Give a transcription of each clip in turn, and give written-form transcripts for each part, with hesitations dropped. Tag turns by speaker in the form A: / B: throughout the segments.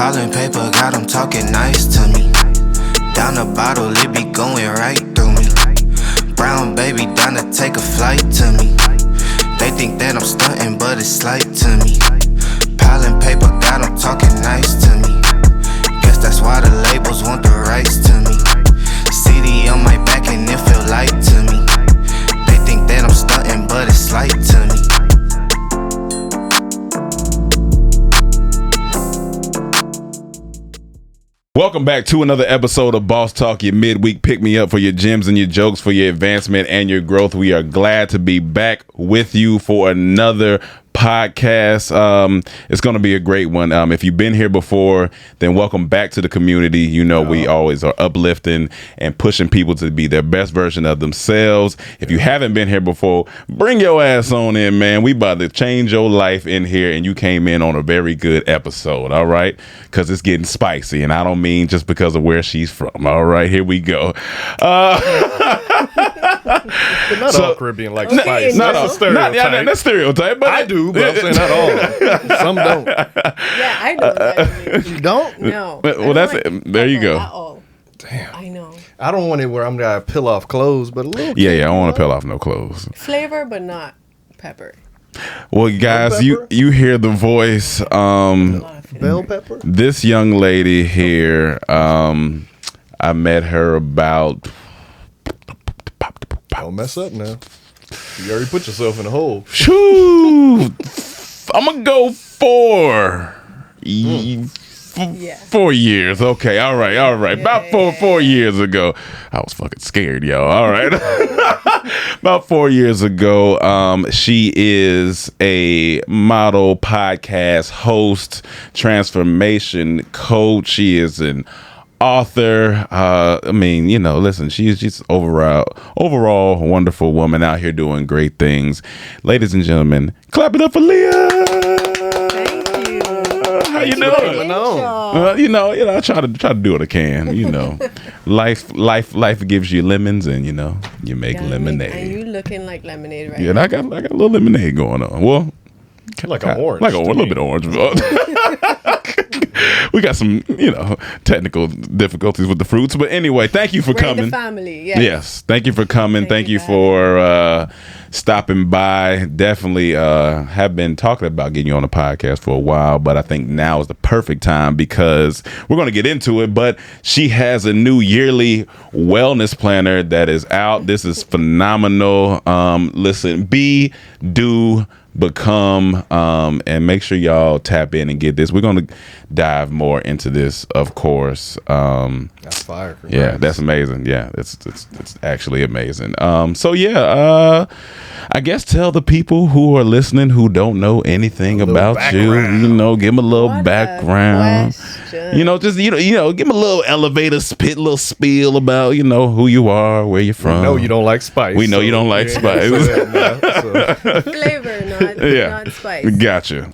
A: Pile and paper got them talking nice to me. Down the bottle, it be going right through me. Brown baby down to take a flight to me. They think that I'm stunting, but it's slight to me. Pile and paper got them talking nice to me. Guess that's why the labels want the rights to me. CD on my back and it feel light to me. They think that I'm stunting, but it's slight to me.
B: Welcome back to another episode of Boss Talk, your midweek pick-me-up for your gems and your jokes for your advancement and your growth. We are glad to be back with you for another podcast. It's going to be a great one. If you've been here before, then welcome back to the community. You know, we always are uplifting and pushing people to be their best version of themselves. If you haven't been here before, bring your ass on in, man. We about to change your life in here, and you came in on a very good episode, all right? Because it's getting spicy, and I don't mean just because of where she's from. All right, here we go.
C: But not all Caribbean like spice.
B: Not
C: That's
B: all
C: a stereotype.
B: That's stereotype. But
C: I do, but I'm saying not all. Some don't.
D: Yeah, I know that.
C: You don't?
D: No.
B: Well, that's it. There you go.
D: At all.
C: Damn.
D: I know.
C: I don't want it where I'm gonna peel off clothes, but a little.
B: Yeah, I don't want to peel off no clothes.
D: Flavor, but not pepper.
B: Well, you guys, you hear the voice.
C: Bell pepper.
B: This young lady here, I met her about.
C: Don't mess up now. You already put yourself in a hole.
B: Shoo, I'm gonna go 4 years. Okay, all right. About four years ago. I was fucking scared, y'all. All right. About 4 years ago, she is a model, podcast host, transformation coach. She is an author. I mean, you know, listen, she's overall a wonderful woman out here doing great things. Ladies and gentlemen, clap it up for Leah.
D: Thank you.
B: How you doing? You know, I try to do what I can. You know, life gives you lemons, and you know, you make lemonade.
D: And you looking like lemonade right
B: Yeah, and
D: now.
B: I got a little lemonade going on. Well,
C: Like an orange.
B: like a little bit of orange. We got some, you know, technical difficulties with the fruits, but anyway, thank you for
D: We're
B: coming.
D: the family, yes.
B: Yes, thank you for coming. Thank you for stopping by. Definitely have been talking about getting you on the podcast for a while, but I think now is the perfect time because we're going to get into it. But she has a new yearly wellness planner that is out. This is phenomenal. Listen, do become and make sure y'all tap in and get this. We're going to dive more into this, of course.
C: That's fire.
B: Yeah, that's amazing. Yeah, it's actually amazing. So yeah, I guess tell the people who are listening who don't know anything about
C: background.
B: you know, give them a little
D: What a
B: background.
D: question.
B: You know, just you know, give them a little elevator spit, little spiel about, you know, who you are, where you're from.
C: We know you don't like spice.
B: We know you don't like spice.
D: Flavor, not spice.
B: Gotcha.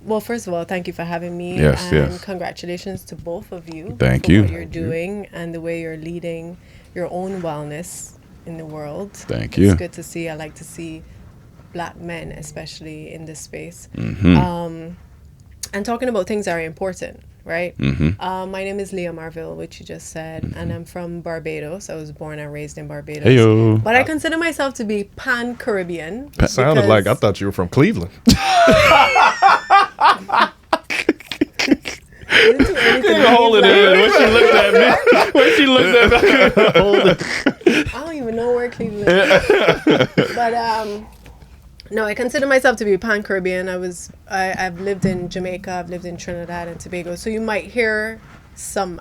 D: Well, first of all, thank you for having me.
B: Yes,
D: and
B: yes.
D: congratulations to both of you.
B: Thank
D: for
B: you.
D: What you're doing and the way you're leading your own wellness in the world.
B: Thank you.
D: It's good to see. I like to see Black men, especially in this space.
B: Mm-hmm.
D: And talking about things that are important, right?
B: Mm-hmm.
D: My name is Leah Marville, which you just said, and I'm from Barbados. I was born and raised in Barbados.
B: Heyo.
D: But I consider myself to be pan-Caribbean.
C: It sounded like I thought you were from Cleveland.
B: Hold it in. When she looked at me,
D: I don't even know where Cleveland is. But no, I consider myself to be pan-Caribbean. I've lived in Jamaica, I've lived in Trinidad and Tobago, so you might hear a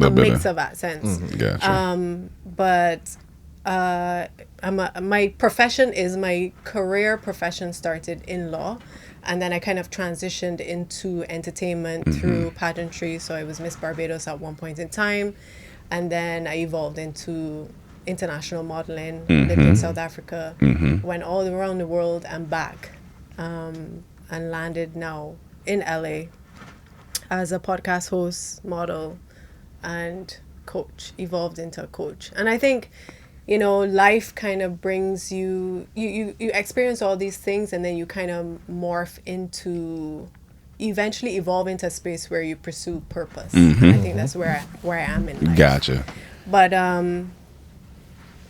D: mix of accents.
B: Gotcha.
D: But my profession is my career profession started in law, and then I kind of transitioned into entertainment through pageantry. So I was Miss Barbados at one point in time, and then I evolved into international modeling, lived in South Africa, went all around the world and back, and landed now in LA as a podcast host, model, and coach, evolved into a coach. And I think, you know, life kind of brings you experience all these things, and then you kind of morph into eventually evolve into a space where you pursue purpose. I think that's where I am in life.
B: Gotcha.
D: But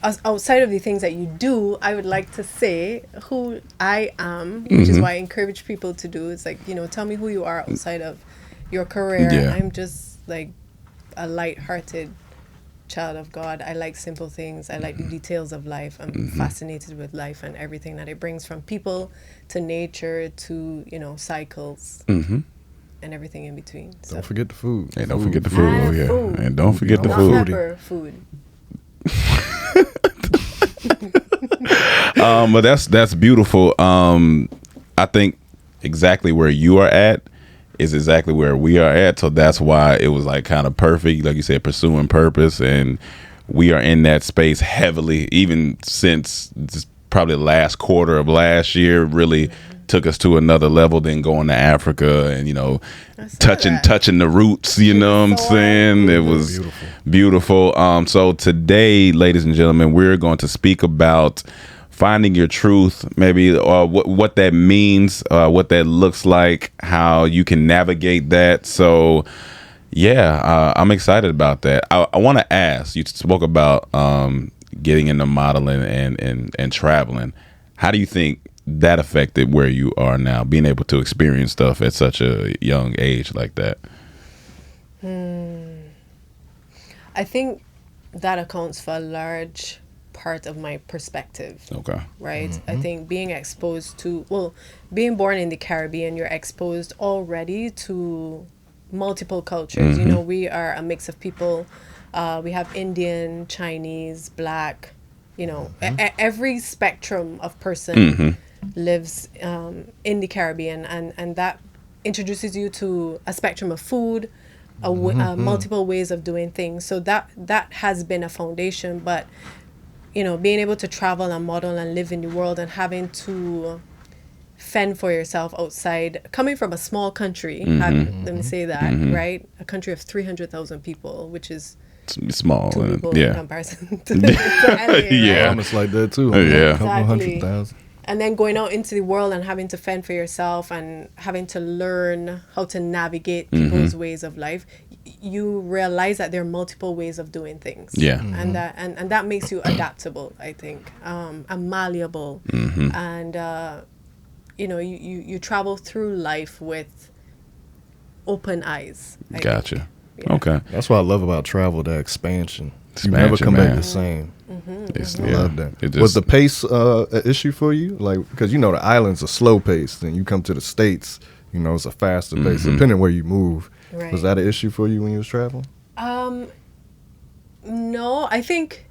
D: outside of the things that you do, I would like to say who I am, which is why I encourage people to do. It's like, tell me who you are outside of your career.
B: Yeah.
D: I'm just like a light-hearted child of God. I like simple things. I like the details of life. I'm fascinated with life and everything that it brings, from people to nature to, cycles. And everything in between. So.
C: Don't forget the food.
B: And don't forget the food.
D: And
B: Yeah.
D: food.
B: And don't forget the
D: Not
B: food.
D: pepper, food.
B: But that's beautiful. I think exactly where you are at is exactly where we are at. So that's why it was like kind of perfect. Like you said, pursuing purpose, and we are in that space heavily, even since probably the last quarter of last year really took us to another level, then going to Africa and, touching the roots, you know what I'm saying? It was beautiful. So today, ladies and gentlemen, we're going to speak about finding your truth, maybe what that means, what that looks like, how you can navigate that. So yeah, I'm excited about that. I want to ask, you spoke about getting into modeling and traveling. How do you think that affected where you are now, being able to experience stuff at such a young age like that?
D: I think that accounts for a large part of my perspective.
B: Okay.
D: Right? I think being exposed to, being born in the Caribbean, you're exposed already to multiple cultures. We are a mix of people. We have Indian, Chinese, Black, every spectrum of person lives in the Caribbean, and that introduces you to a spectrum of food, multiple ways of doing things. So that has been a foundation. But being able to travel and model and live in the world and having to fend for yourself outside, coming from a small country, let me say that, right? A country of 300,000 people, which is
B: small,
D: two people in comparison to LA, right?
B: Yeah,
C: almost like that too.
B: Yeah.
C: A couple
D: Exactly.
C: 100,000.
D: And then going out into the world and having to fend for yourself and having to learn how to navigate people's ways of life, you realize that there are multiple ways of doing things.
B: Yeah.
D: And that makes you adaptable, I think, and malleable. And you travel through life with open eyes. I
B: Gotcha.
D: think. Yeah.
B: Okay.
C: That's what I love about travel, that expansion. You never come
B: man.
C: back the same.
B: It's,
C: I
B: yeah,
C: love that.
B: it
C: Was
B: just-
C: the pace an issue for you? Like, because the islands are slow paced, and you come to the States, it's a faster pace, depending on where you move.
D: Right.
C: Was that an issue for you when you was traveling?
D: No, I think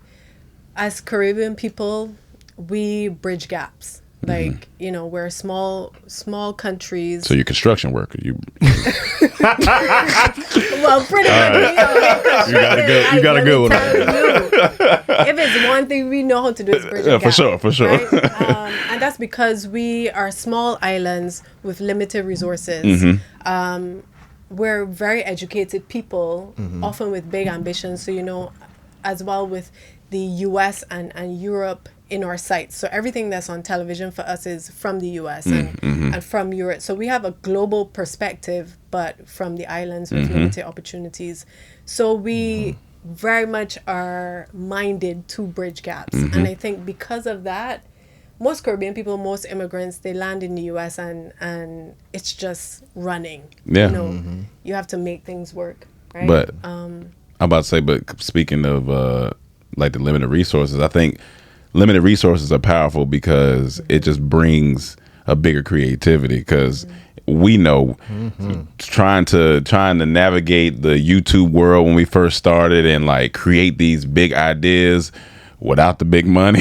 D: as Caribbean people, we bridge gaps. Like, we're small countries.
B: So you're a construction worker. You
D: Well, pretty much.
C: You got a good one.
D: If it's one thing we know how to do, is bridge a gap.
B: for sure.
D: Right? And that's because we are small islands with limited resources. We're very educated people, often with big ambitions. So, as well with the US and Europe in our sights. So everything that's on television for us is from the US and from Europe. So we have a global perspective, but from the islands with limited opportunities. So we very much are minded to bridge gaps. And I think because of that, most Caribbean people, most immigrants, they land in the US and it's just running.
B: Yeah.
D: You have to make things work, right?
B: But I'm about to say, but speaking of like the limited resources, I think limited resources are powerful because it just brings a bigger creativity. Because we know trying to navigate the YouTube world when we first started and like create these big ideas without the big money,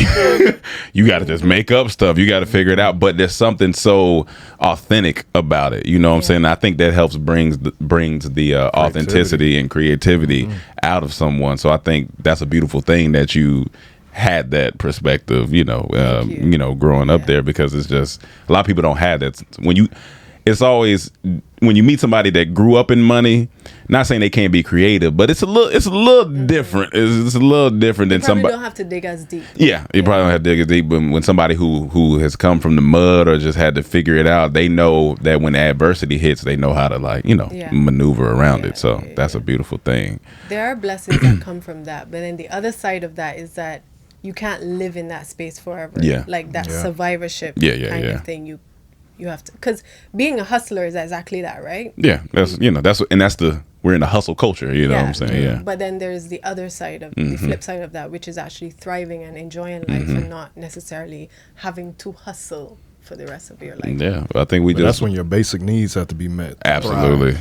B: you got to just make up stuff. You got to figure it out. But there's something so authentic about it. You know what I'm saying? I think that helps brings the authenticity and creativity out of someone. So I think that's a beautiful thing that you had that perspective, growing up there, because it's just a lot of people don't have that. it's always when you meet somebody that grew up in money. Not saying they can't be creative, but it's a little different. It's a little different than somebody.
D: Don't have to dig as deep.
B: Yeah, you probably don't have to dig as deep. But when somebody who has come from the mud or just had to figure it out, they know that when adversity hits, they know how to maneuver around it. So that's a beautiful thing.
D: There are blessings that come from that, but then the other side of that is that you can't live in that space forever.
B: Yeah,
D: like that survivorship kind of thing. You have to, because being a hustler is exactly that, right?
B: Yeah, that's we're in a hustle culture, you know what I'm saying? Yeah.
D: But then there's the other side of the flip side of that, which is actually thriving and enjoying life and not necessarily having to hustle for the rest of your life.
B: Yeah, I think
C: that's when your basic needs have to be met.
B: Absolutely.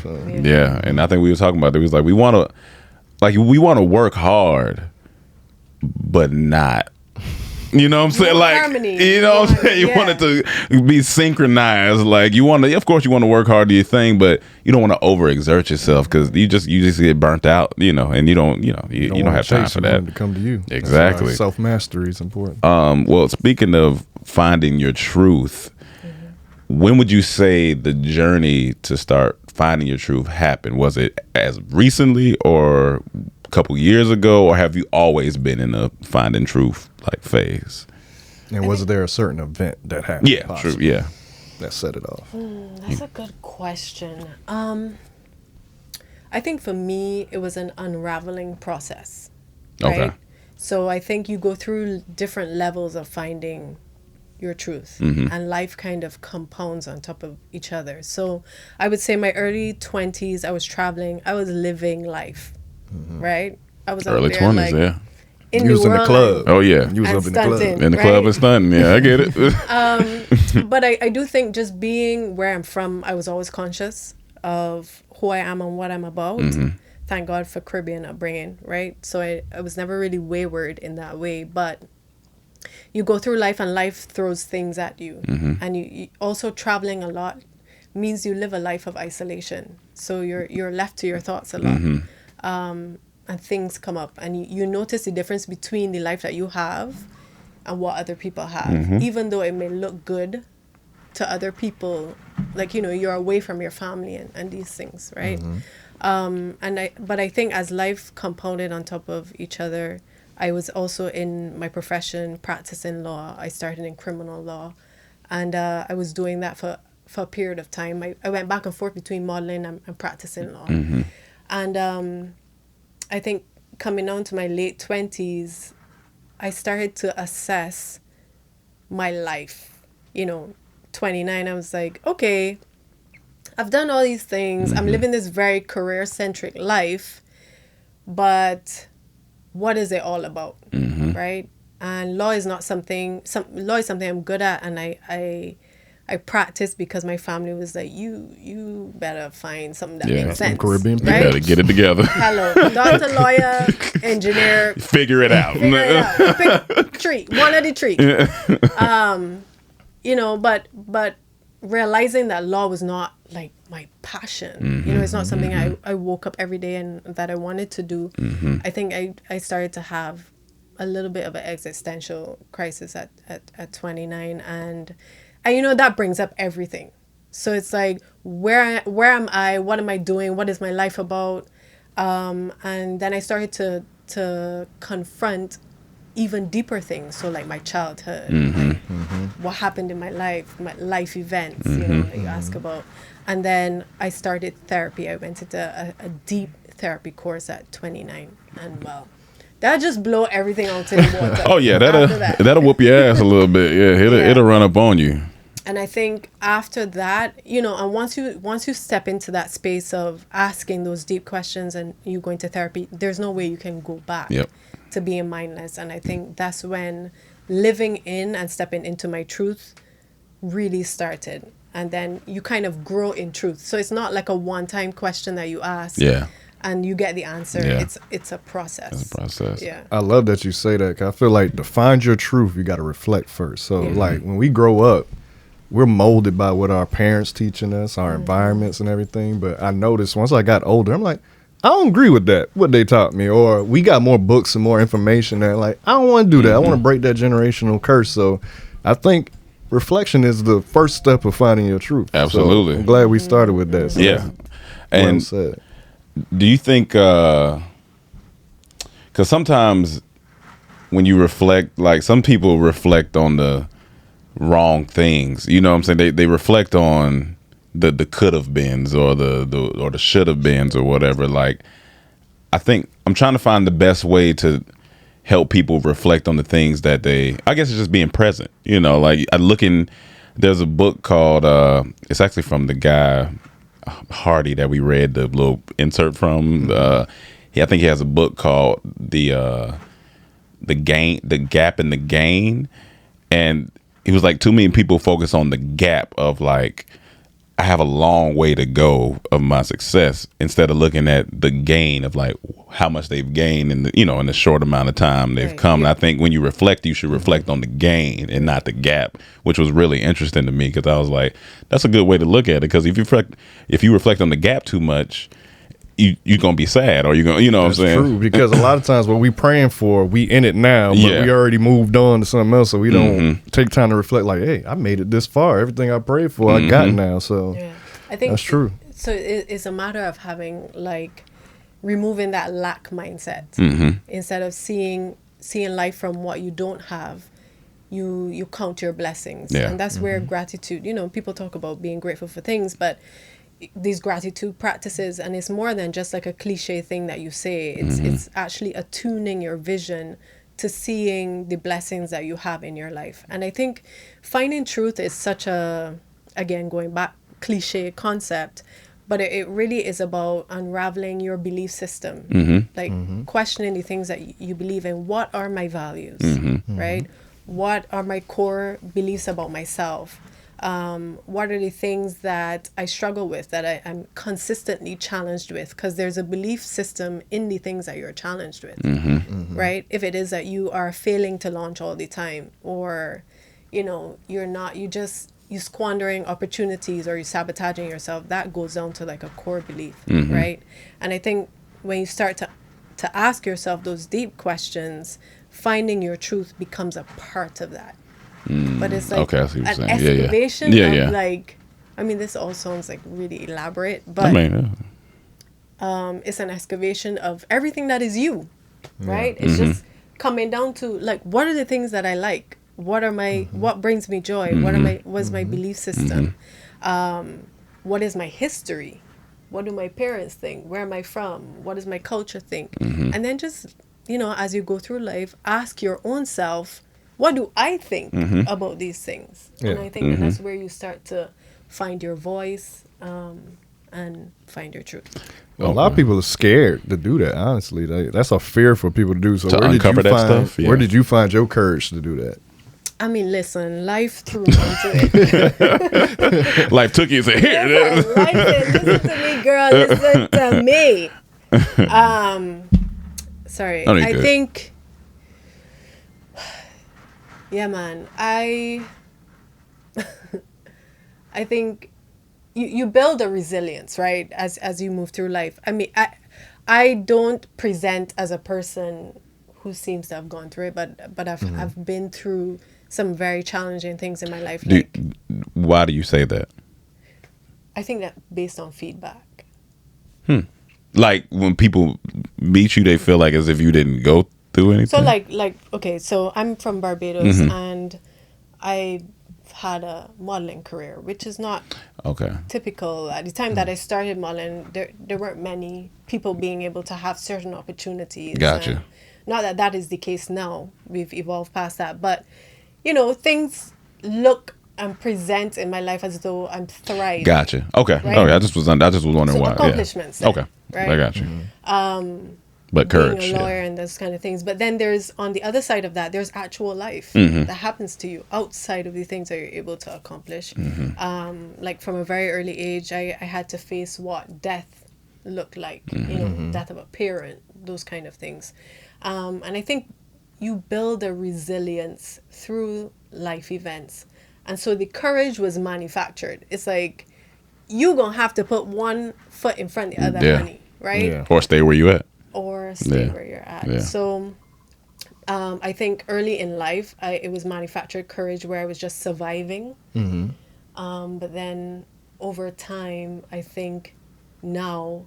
B: Yeah, and I think we were talking about it. It was like we want to work hard, but not. You know what I'm saying? Like, harmony. You know what I'm saying? You want it to be synchronized. Like, of course you want to work hard to your thing, but you don't want to overexert yourself because you just get burnt out, and you don't have time for that.
C: To come to you.
B: Exactly.
C: Self-mastery is important.
B: Well, speaking of finding your truth, when would you say the journey to start finding your truth happened? Was it as recently or a couple years ago, or have you always been in a finding truth phase?
C: And was there a certain event that happened?
B: Yeah, true. Yeah,
C: that set it off.
D: That's a good question. I think for me it was an unraveling process. Right?
B: Okay.
D: So I think you go through different levels of finding your truth, and life kind of compounds on top of each other. So I would say my early 20s, I was traveling, I was living life, right? I was
B: early 20s,
C: you was in the club.
B: Oh yeah,
C: you was up in the club.
B: In the club and stunting. Yeah, I get it.
D: But I do think just being where I'm from, I was always conscious of who I am and what I'm about. Thank God for Caribbean upbringing, right? So I was never really wayward in that way. But you go through life and life throws things at you. And you also traveling a lot means you live a life of isolation. So you're left to your thoughts a lot. And things come up and you notice the difference between the life that you have and what other people have. Even though it may look good to other people, like, you're away from your family and these things, right? But I think as life compounded on top of each other, I was also in my profession practicing law. I started in criminal law, and I was doing that for a period of time. I went back and forth between modeling and practicing law. And I think coming on to my late 20s, I started to assess my life. 29, I was like, okay, I've done all these things. I'm living this very career-centric life, but what is it all about, right? And law is not something I'm good at, and I practiced because my family was like, you better find something that makes sense.
C: Caribbean
B: people. Right? You better get it together.
D: Hello, doctor, lawyer, engineer.
B: Figure it out.
D: Pick tree, one of the tree. But realizing that law was not like my passion. It's not something I woke up every day and that I wanted to do. I think I started to have a little bit of an existential crisis at 29, and that brings up everything. So it's like, where am I? What am I doing? What is my life about? And then I started to confront even deeper things. So like my childhood, what happened in my life events, that you ask about. And then I started therapy. I went into a deep therapy course at 29, and that just blow everything out to the water.
B: Oh yeah, that'll whoop your ass a little bit. Yeah, it'll run up on you.
D: And I think after that, and once you step into that space of asking those deep questions and you go into therapy, there's no way you can go back to being mindless. And I think that's when living in and stepping into my truth really started. And then you kind of grow in truth. So it's not like a one-time question that you ask.
B: Yeah.
D: And you get the answer.
B: Yeah.
D: It's a process.
B: It's a process.
D: Yeah.
C: I love that you say that, 'cause I feel like to find your truth, you got to reflect first. So like when we grow up, we're molded by what our parents teaching us, our environments and everything. But I noticed once I got older, I'm like, I don't agree with that, what they taught me. Or we got more books and more information that like, I don't want to do that. I want to break that generational curse. So I think reflection is the first step of finding your truth.
B: Absolutely.
C: So I'm glad we started with that. So
B: Yeah. And
C: said.
B: do you think, because sometimes when you reflect, like some people reflect on the wrong things, you know what I'm saying? They reflect on the could have beens or the should have beens or whatever. Like, I think I'm trying to find the best way to help people reflect on the things that I guess it's just being present, you know, like there's a book called, it's actually from the guy Hardy that we read the little insert from. I think he has a book called the Gap and the Gain. And he was like, too many people focus on the gap of like, I have a long way to go of my success, instead of looking at the gain of like how much they've gained in the short amount of time they've come. Yeah. And I think when you reflect, you should reflect on the gain and not the gap, which was really interesting to me, because I was like, that's a good way to look at it. Because if you reflect on the gap too much, you're gonna be sad, or you're gonna, what I'm saying?
C: True, because a lot of times what we praying for, we in it now, but we already moved on to something else, so we don't take time to reflect. Like, hey, I made it this far. Everything I prayed for, I got now. So
D: I think
C: that's true.
D: So it's a matter of having removing that lack mindset instead of seeing life from what you don't have. You count your blessings, and that's where gratitude. People talk about being grateful for things, but these gratitude practices, and it's more than just like a cliche thing that you say. It's actually attuning your vision to seeing the blessings that you have in your life. And I think finding truth is such a, again, going back, cliche concept, but it really is about unraveling your belief system, questioning the things that you believe in. What are my values, right? What are my core beliefs about myself? What are the things that I struggle with, that I'm consistently challenged with? Because there's a belief system in the things that you're challenged with, right? If it is that you are failing to launch all the time, or, you're not, you squandering opportunities, or you sabotaging yourself, that goes down to like a core belief, right? And I think when you start to ask yourself those deep questions, finding your truth becomes a part of that. But it's like an excavation of like, I mean, this all sounds like really elaborate, but it's an excavation of everything that is you, right? It's just coming down to like, what are the things that I like? What are my, what brings me joy? What's my belief system? What is my history? What do my parents think? Where am I from? What does my culture think? And then just, as you go through life, ask your own self, what do I think about these things? And I think that's where you start to find your voice and find your truth.
C: Well, a lot of people are scared to do that, honestly. That's a fear for people to do. So where did you find your courage to do that?
D: I mean, listen, life threw me into it.
B: Life took you and said, here.
D: Listen to me, girl. Listen to me. Sorry. I think... Yeah, man. I think you build a resilience, right? As you move through life. I mean, I don't present as a person who seems to have gone through it, but I've been through some very challenging things in my life.
B: Why do you say that?
D: I think that based on feedback.
B: Like when people meet you, they feel like as if you didn't go through anything?
D: So okay, so I'm from Barbados and I had a modeling career, which is not typical. At the time that I started modeling, there weren't many people being able to have certain opportunities.
B: Gotcha.
D: Not that is the case now. We've evolved past that. But, things look and present in my life as though I'm thriving.
B: Gotcha. Okay. Right? Okay. I just was wondering why.
D: Accomplishments.
B: Yeah. Okay. Right? I got you. But courage.
D: Being a lawyer and those kind of things. But then there's, on the other side of that, there's actual life that happens to you outside of the things that you're able to accomplish. Like from a very early age, I had to face what death looked like, death of a parent, those kind of things. And I think you build a resilience through life events. And so the courage was manufactured. It's like, you gonna have to put one foot in front of the other, honey, right?
B: Yeah. Or stay where you at.
D: Or stay where you're at. Yeah. So I think early in life, it was manufactured courage where I was just surviving. But then over time, I think now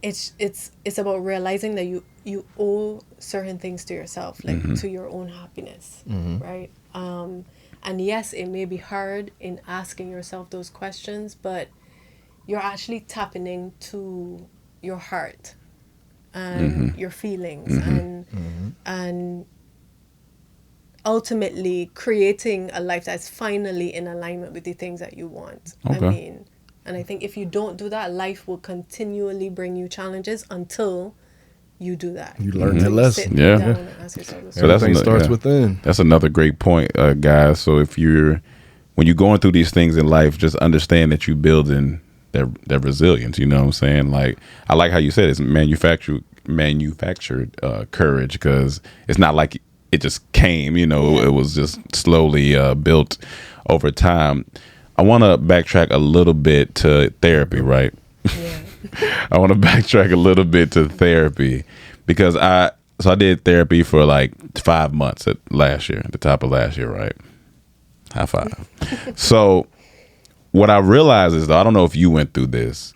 D: it's about realizing that you owe certain things to yourself, like to your own happiness, right? And yes, it may be hard in asking yourself those questions, but you're actually tapping into your heart and your feelings and ultimately creating a life that's finally in alignment with the things that you want.
B: Okay.
D: And I think if you don't do that, life will continually bring you challenges until you do that.
C: You learn that
D: Until you
C: lesson.
D: sit
B: Yeah.
D: down and ask yourself those
B: So that's
C: Everything starts
B: yeah.
C: within.
B: That's another great point, guys. So when you're going through these things in life, just understand that you're building their resilience. You know what I'm saying? Like, I like how you said it's manufactured courage, because it's not like it just came. You know, it was just slowly built over time. I want to backtrack a little bit to therapy, right?
D: Yeah.
B: I want to backtrack a little bit to therapy because I did therapy for like 5 months at the top of last year, right? High five. So what I realized is, though, I don't know if you went through this,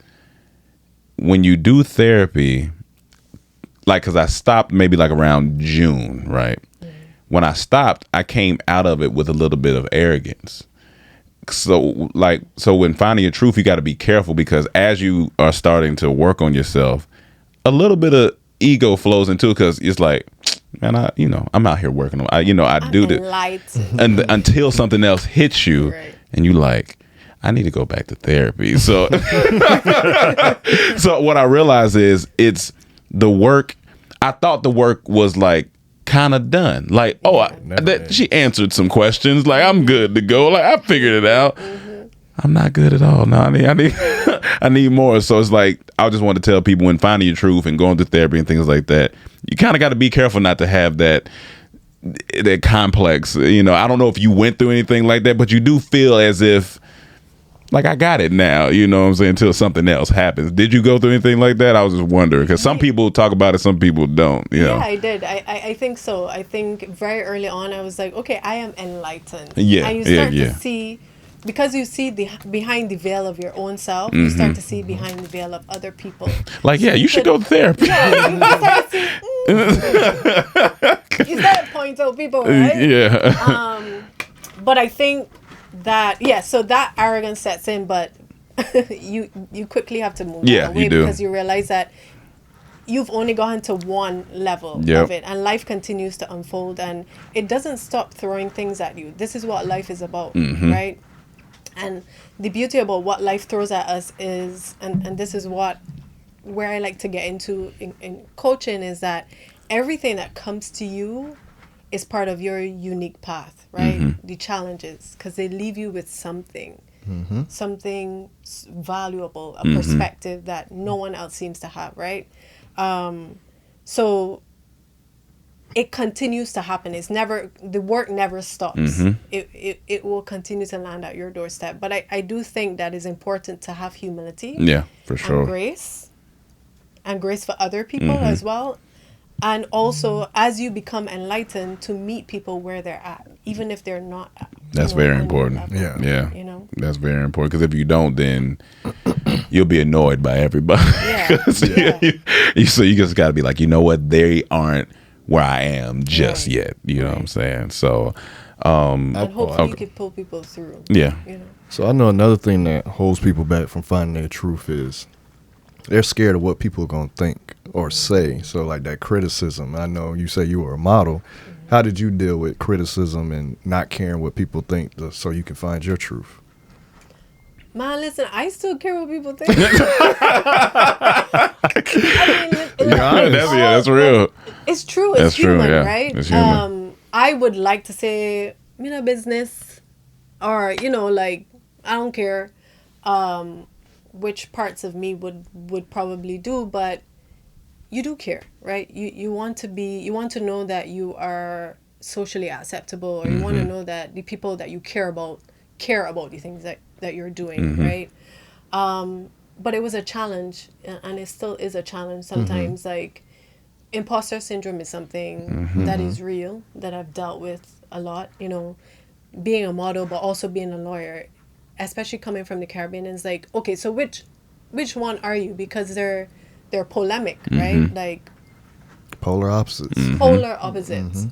B: when you do therapy, like, because I stopped maybe like around June, right? When I stopped, I came out of it with a little bit of arrogance. So when finding your truth, you got to be careful, because as you are starting to work on yourself, a little bit of ego flows into it, because it's like, man, I'm out here working on, I do this, and until something else hits you,
D: Right.
B: and you like, I need to go back to therapy. So, so what I realized is it's the work. I thought the work was like kind of done. Like, she answered some questions. Like, I'm good to go. Like, I figured it out. I'm not good at all. No, I need I need more. So it's like, I just want to tell people, when finding your truth and going to therapy and things like that, you kind of got to be careful not to have that complex. I don't know if you went through anything like that, but you do feel as if, like, I got it now, you know what I'm saying, until something else happens. Did you go through anything like that? I was just wondering, because some people talk about it, some people don't.
D: Yeah, I did. I think so. I think very early on, I was like, okay, I am enlightened.
B: Yeah,
D: and you start to see, because you see behind the veil of your own self, you start to see behind the veil of other people.
B: Like, you should go to therapy.
D: Yeah, you start to see, you start to point out people, right?
B: Yeah.
D: But I think that, so that arrogance sets in, but you quickly have to move that away,
B: you do.
D: because you realize that you've only gone to one level of it, and life continues to unfold, and it doesn't stop throwing things at you. This is what life is about, right? And the beauty about what life throws at us is, and this is where I like to get into in coaching, is that everything that comes to you is part of your unique path, right? The challenges, because they leave you with something, something valuable, a perspective that no one else seems to have, right? So it continues to happen. The work never stops. It will continue to land at your doorstep. But I do think that it's important to have humility.
B: Yeah, for sure.
D: And grace for other people as well. And also, as you become enlightened, to meet people where they're at, even if they're not at.
B: That's very important. Yeah. That's very important, because if you don't, then you'll be annoyed by everybody. So you just got to be like, you know what? They aren't where I am just yet. You know what I'm saying? So,
D: and hopefully you can pull people through.
B: Yeah.
C: So I know another thing that holds people back from finding their truth is they're scared of what people are going to think or say. So like that criticism, I know you say you were a model. How did you deal with criticism and not caring what people think so you can find your truth?
D: Man, listen, I still care what people think.
B: That's real.
D: It's true. It's human, right?
B: It's human.
D: I would like to say, business, or, like, I don't care which parts of me would probably do, but you do care, right? You want to know that you are socially acceptable, or you want to know that the people that you care about the things that you're doing, right? But it was a challenge, and it still is a challenge sometimes, like imposter syndrome is something that is real, that I've dealt with a lot, you know, being a model, but also being a lawyer, especially coming from the Caribbean. It's like, okay, so which one are you? Because they're polemic, right? Like
C: Polar opposites.
D: polar opposites.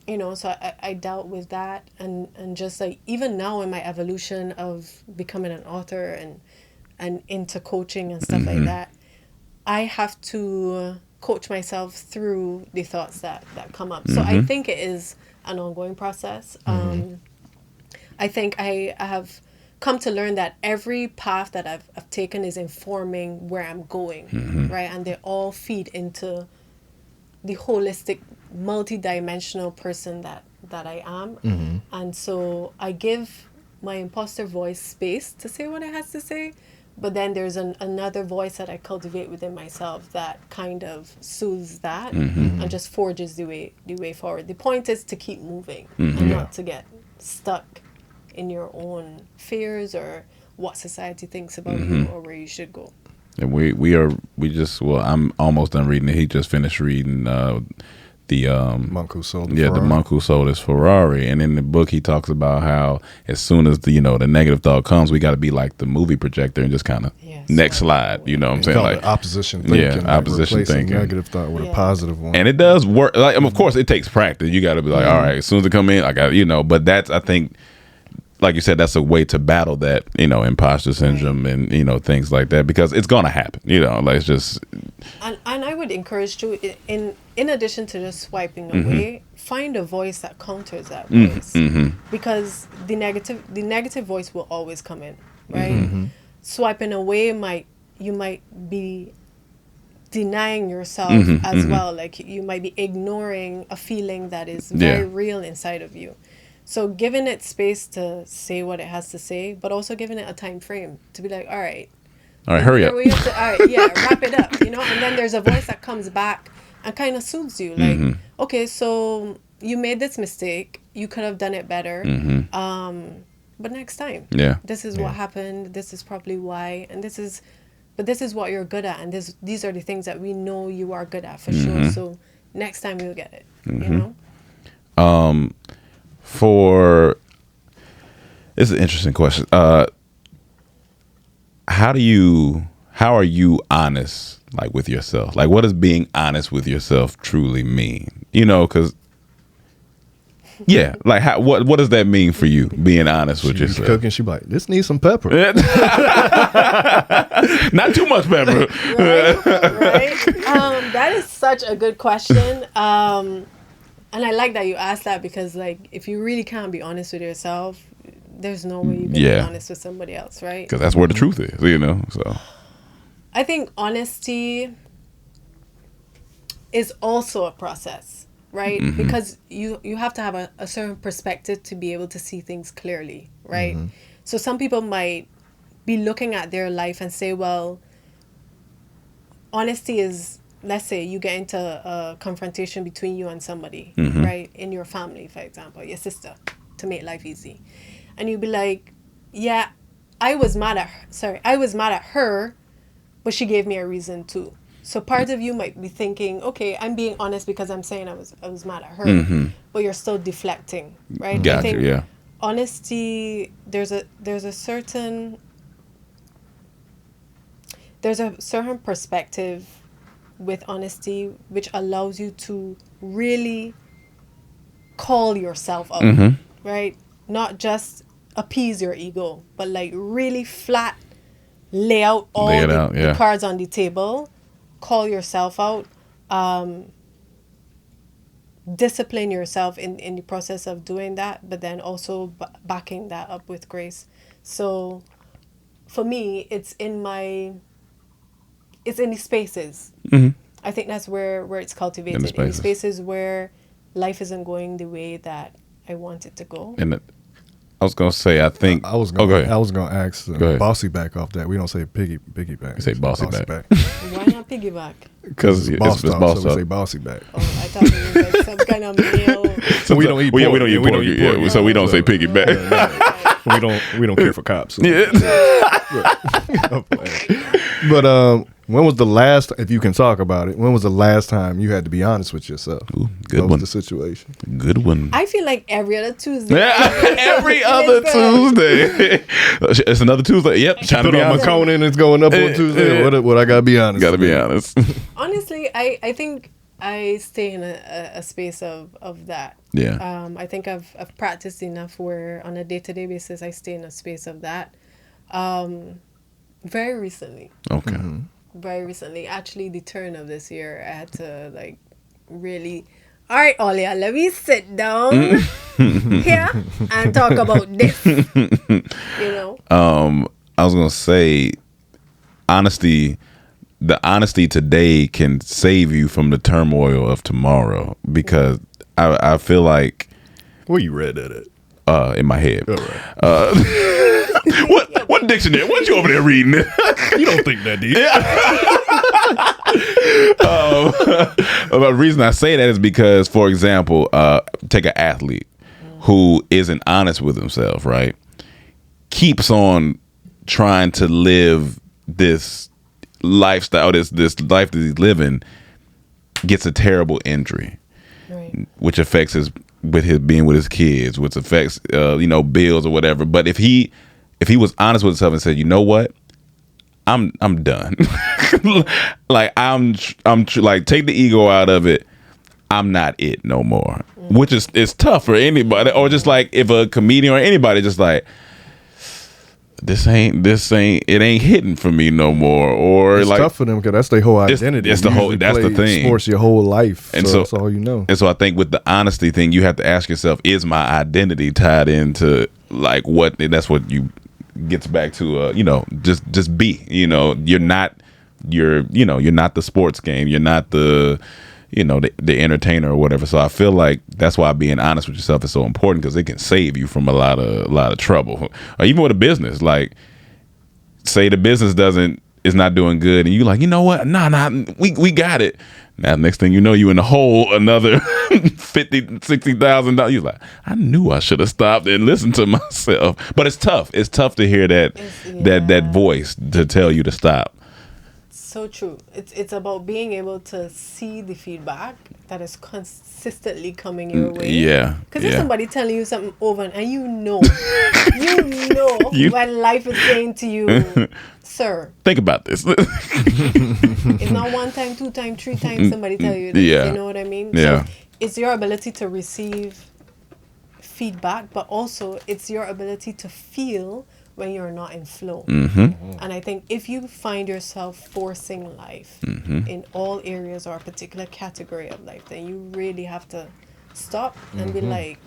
D: You know, so I dealt with that, and just like even now in my evolution of becoming an author and into coaching and stuff like that, I have to coach myself through the thoughts that come up. So I think it is an ongoing process. I think I have come to learn that every path that I've taken is informing where I'm going, right? And they all feed into the holistic, multi-dimensional person that I am. And so I give my imposter voice space to say what it has to say, but then there's another voice that I cultivate within myself that kind of soothes that and just forges the way forward. The point is to keep moving and not to get stuck in your own fears or what society thinks about you or where you should go.
B: And I'm almost done reading it. He just finished reading the
C: Monk Who Sold
B: the Monk Who Sold His Ferrari. And in the book he talks about how as soon as the negative thought comes, we got to be like the movie projector and just kind of next slide, you know what I'm saying? Like
C: opposition thinking.
B: Opposition thinking.
C: Negative thought with a positive one.
B: And it does work. Like, of course it takes practice. You got to be like, all right, as soon as it come in, I got, but that's, I think, like you said, that's a way to battle that, imposter syndrome and, things like that, because it's going to happen, like it's just.
D: And I would encourage you, in addition to just swiping away, find a voice that counters that voice. Because the negative voice will always come in, right? Swiping away you might be denying yourself as well. Like you might be ignoring a feeling that is very real inside of you. So giving it space to say what it has to say, but also giving it a time frame to be like, all right,
B: hurry up.
D: All right, wrap it up, And then there's a voice that comes back and kind of soothes you. Like, okay, so you made this mistake. You could have done it better. But next time, this is what happened. This is probably why. And this is what you're good at. And these are the things that we know you are good at for sure. So next time you'll get it,
B: It's an interesting question. How are you honest, like, with yourself? Like, what does being honest with yourself truly mean? Because like, what does that mean for you, being honest with yourself?
C: Cooking, she be like, this needs some pepper.
B: Not too much pepper.
D: Right? That is such a good question. And I like that you asked that, because like if you really can't be honest with yourself, there's no way you can be honest with somebody else, right?
B: Because that's where the truth is, so.
D: I think honesty is also a process, right? Because you have to have a certain perspective to be able to see things clearly, right? So some people might be looking at their life and say, well, honesty is, let's say you get into a confrontation between you and somebody, right? In your family, for example, your sister, to make life easy. And you'd be like, yeah, I was mad at her, but she gave me a reason too. So part of you might be thinking, okay, I'm being honest because I'm saying I was mad at her, but you're still deflecting, right?
B: Gotcha,
D: I think honesty, there's a certain perspective with honesty which allows you to really call yourself out, right? Not just appease your ego, but like really flat lay out all the cards on the table, call yourself out, discipline yourself in the process of doing that, but then also backing that up with grace. So for me, it's in the spaces. I think that's where it's cultivated. In the spaces where life isn't going the way that I want it to go.
B: And I was gonna say, I think
C: I was gonna ask bossy back off that. We don't say piggyback.
B: You say bossy back.
D: Why not piggyback?
B: Because it's boss talk.
C: So we say bossy back.
D: Oh, I thought it was like some kind of male.
C: So we don't eat pork.
B: We don't eat pork. So we don't say piggyback.
C: We don't care for cops. So.
B: Yeah.
C: But When was the last, if you can talk about it, when was the last time you had to be honest with yourself?
B: Ooh, good
C: What
B: one.
C: was the situation?
B: Good one.
D: I feel like every other Tuesday.
B: Every other Tuesday. It's another Tuesday. Yep. Trying to
C: Put
B: be
C: on my
B: honest.
C: Conan, it's going up on Tuesday. What I gotta be honest.
B: Gotta be
C: about?
B: honest.
D: Honestly, I think I stay in a space of that.
B: Yeah.
D: I think I've practiced enough where on a day-to-day basis I stay in a space of that. Very recently.
B: Okay.
D: Very recently, actually the turn of this year, I had to like really, all right, Olia, let me sit down here and talk about this. You know?
B: I was gonna say honesty. The honesty today can save you from the turmoil of tomorrow, because I feel like
C: Where you read that at?
B: in my head.
C: All right.
B: What dictionary? What you over there reading?
C: You don't think that deep.
B: The reason I say that is because, for example, take an athlete who isn't honest with himself, right? Keeps on trying to live this lifestyle, this life that he's living, gets a terrible injury,
D: Right.
B: which affects his being with his kids, which affects bills or whatever. But if he was honest with himself and said, you know what, I'm done. Like like, take the ego out of it. I'm not it no more. Which is, it's tough for anybody, or just like if a comedian or anybody just like, this ain't it ain't hitting for me no more, or
C: It's
B: like
C: tough for them because that's their whole identity.
B: it's the
C: You
B: whole-
C: usually
B: that's the
C: play
B: thing.
C: Sports your whole life,
B: And
C: so
B: so-
C: that's all you know.
B: And so I think with the honesty thing, you have to ask yourself, is my identity tied into like what? And that's what you gets back to. Just be. You're not the sports game. You're not the entertainer or whatever. So I feel like that's why being honest with yourself is so important, because it can save you from a lot of trouble, or even with a business. Like, say the business is not doing good, and you like, you know what? Nah, we got it. Now, next thing you know, you in the hole another $50,000-$60,000. You're like, I knew I should have stopped and listened to myself. But it's tough. It's tough to hear that voice to tell you to stop.
D: So true. It's about being able to see the feedback that is consistently coming your way.
B: Yeah.
D: Because if somebody telling you something over and you know when life is saying to you, sir,
B: think about this.
D: it's not one time, two time, three times somebody tell you this.
B: Yeah.
D: You know what I mean?
B: Yeah.
D: So it's your ability to receive feedback, but also it's your ability to feel when you're not in flow. And I think if you find yourself forcing life in all areas or a particular category of life, then you really have to stop and be like,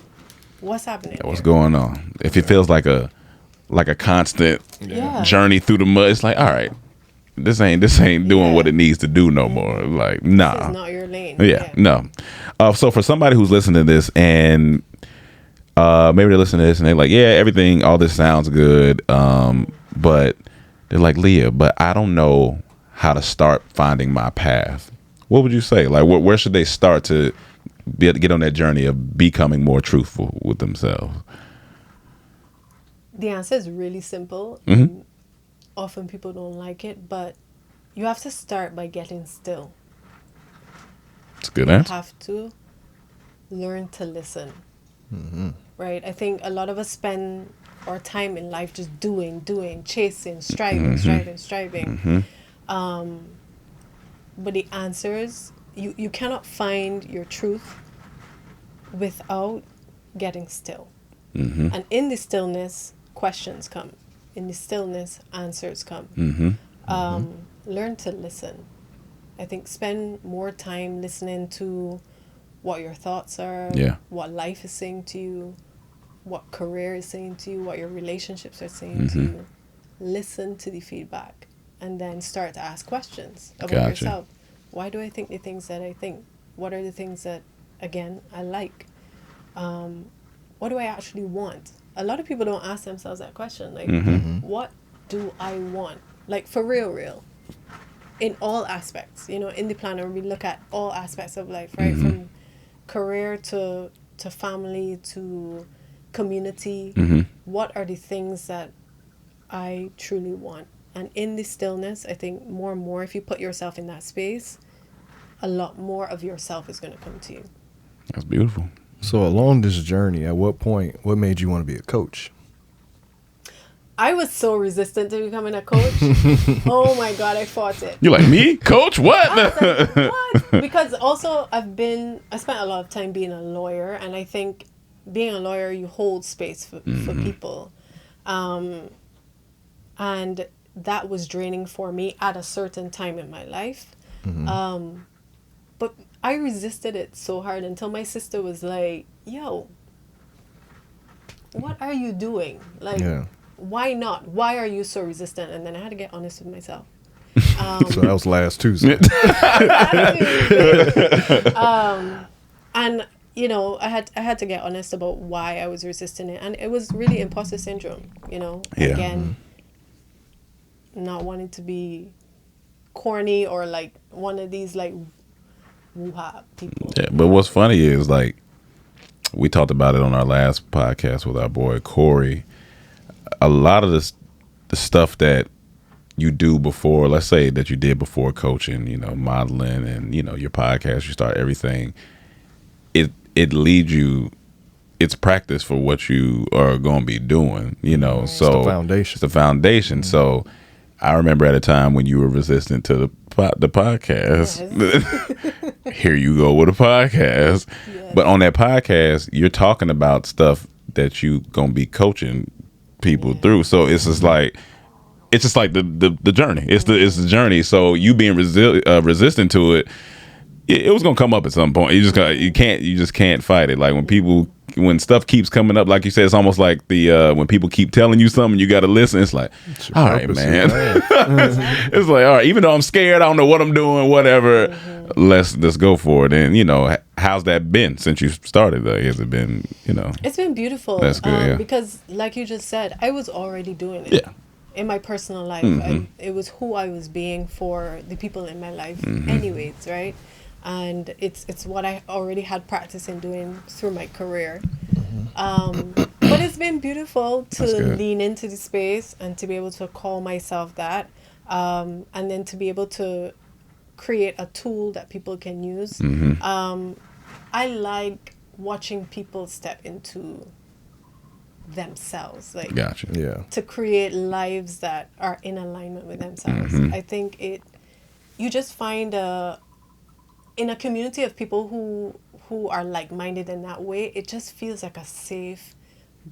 D: what's happening?
B: What's
D: here?
B: going on? If it feels like a constant
D: Yeah.
B: journey through the mud, it's like, all right, this ain't doing what it needs to do no more. Like, nah.
D: This is not your lane.
B: Yeah, no. So for somebody who's listening to this and maybe they're listening to this and they're like, yeah, everything, all this sounds good, but they're like, Leah, but I don't know how to start finding my path. What would you say? Like, where should they start to get on that journey of becoming more truthful with themselves?
D: The answer is really simple. And often people don't like it, but you have to start by getting still.
B: It's a good
D: You
B: answer.
D: have to learn to listen. Right? I think a lot of us spend our time in life just doing, chasing, striving. But the answers, you cannot find your truth without getting still. And in the stillness, questions come. In the stillness, answers come. Learn to listen. I think spend more time listening to what your thoughts are,
B: Yeah.
D: what life is saying to you, what career is saying to you, what your relationships are saying to you. Listen to the feedback and then start to ask questions about
B: Gotcha.
D: yourself. Why do I think the things that I think? What are the things that, again, I like? What do I actually want? A lot of people don't ask themselves that question. Like, what do I want? Like, for real. In all aspects, in the planner, we look at all aspects of life, right? From career to family to community. What are the things that I truly want? And in the stillness, I think more and more, if you put yourself in that space, a lot more of yourself is going to come to you.
B: That's beautiful.
C: So along this journey, at what point, what made you want to be a coach?
D: I was so resistant to becoming a coach. Oh my God, I fought it.
B: You're like, me? Coach? What?
D: I was like, what? Because also I spent a lot of time being a lawyer, and I think being a lawyer, you hold space for people. And that was draining for me at a certain time in my life. But I resisted it so hard until my sister was like, yo, what are you doing? Like, why not? Why are you so resistant? And then I had to get honest with myself.
C: So that was last Tuesday.
D: And you know, I had to get honest about why I was resisting it, and it was really imposter syndrome. You know, again, not wanting to be corny or like one of these like woo-ha people.
B: Yeah, but what's funny is like we talked about it on our last podcast with our boy Corey. A lot of the stuff that you do before, let's say that you did before coaching, you know, modeling and, you know, your podcast, you start everything, it leads you, it's practice for what you are going to be doing, you know. So
C: it's the foundation.
B: It's the foundation. So I remember at a time when you were resistant to the podcast. Yes. Here you go with a podcast. Yes. But on that podcast, you're talking about stuff that you going to be coaching people through. So it's just like the journey. It's the journey. So you being resistant to it, it was gonna come up at some point. You just can't fight it. Like when stuff keeps coming up, like you said, it's almost like when people keep telling you something, you got to listen. It's like, all right, man. It's like, all right, even though I'm scared, I don't know what I'm doing, whatever. Let's go for it. And you know, how's that been since you started? Like, has it been, you know?
D: It's been beautiful.
B: That's good.
D: Because, like you just said, I was already doing it.
B: Yeah.
D: In my personal life, it was who I was being for the people in my life, anyways, right? And it's what I already had practice in doing through my career. But it's been beautiful to lean into the space and to be able to call myself that, and then to be able to create a tool that people can use. I like watching people step into themselves, like to create lives that are in alignment with themselves. I think you just find in a community of people who are like-minded in that way, it just feels like a safe,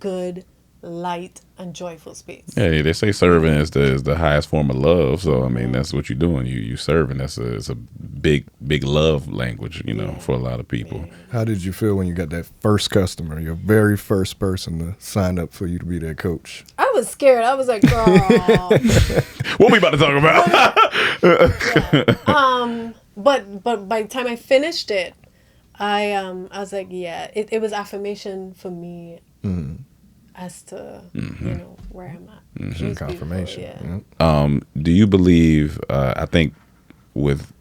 D: good, light, and joyful space.
B: Yeah, they say serving is the highest form of love. So I mean, that's what you're doing. You serving. It's a big love language, you know, for a lot of people.
C: Yeah. How did you feel when you got that first customer, your very first person to sign up for you to be their coach?
D: I was scared. I was like, girl.
B: What we about to talk
D: about? But by the time I finished it, I was like, it was affirmation for me as to you know where I'm at.
C: Confirmation.
B: Do you believe? I think with